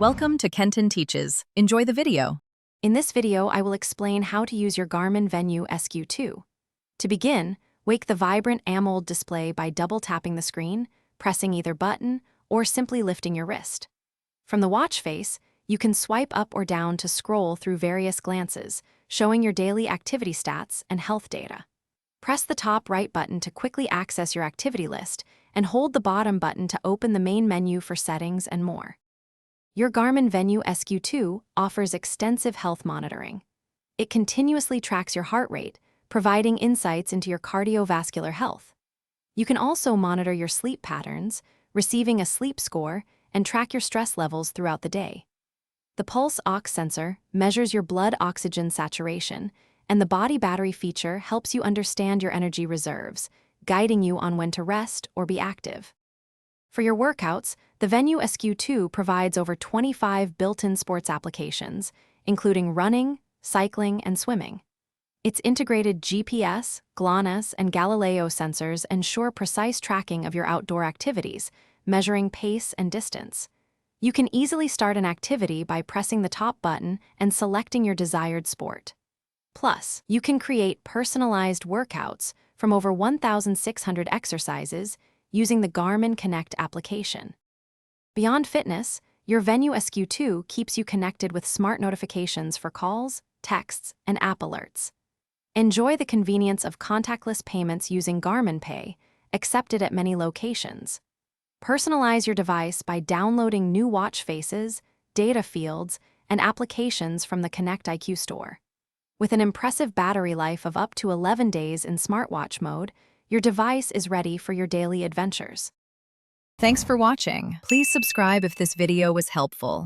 Welcome to Kenton Teaches. Enjoy the video. In this video, I will explain how to use your Garmin Venu SQ2. To begin, wake the vibrant AMOLED display by double-tapping the screen, pressing either button, or simply lifting your wrist. From the watch face, you can swipe up or down to scroll through various glances, showing your daily activity stats and health data. Press the top right button to quickly access your activity list, and hold the bottom button to open the main menu for settings and more. Your Garmin Venu SQ2 offers extensive health monitoring. It continuously tracks your heart rate, providing insights into your cardiovascular health. You can also monitor your sleep patterns, receiving a sleep score, and track your stress levels throughout the day. The pulse ox sensor measures your blood oxygen saturation, and the body battery feature helps you understand your energy reserves, guiding you on when to rest or be active. For your workouts, the Venu SQ2 provides over 25 built-in sports applications, including running, cycling, and swimming. Its integrated GPS, GLONASS, and Galileo sensors ensure precise tracking of your outdoor activities, measuring pace and distance. You can easily start an activity by pressing the top button and selecting your desired sport. Plus, you can create personalized workouts from over 1,600 exercises using the Garmin Connect application. Beyond fitness, your Venu SQ2 keeps you connected with smart notifications for calls, texts, and app alerts. Enjoy the convenience of contactless payments using Garmin Pay, accepted at many locations. Personalize your device by downloading new watch faces, data fields, and applications from the Connect IQ store. With an impressive battery life of up to 11 days in smartwatch mode, your device is ready for your daily adventures. Thanks for watching. Please subscribe if this video was helpful.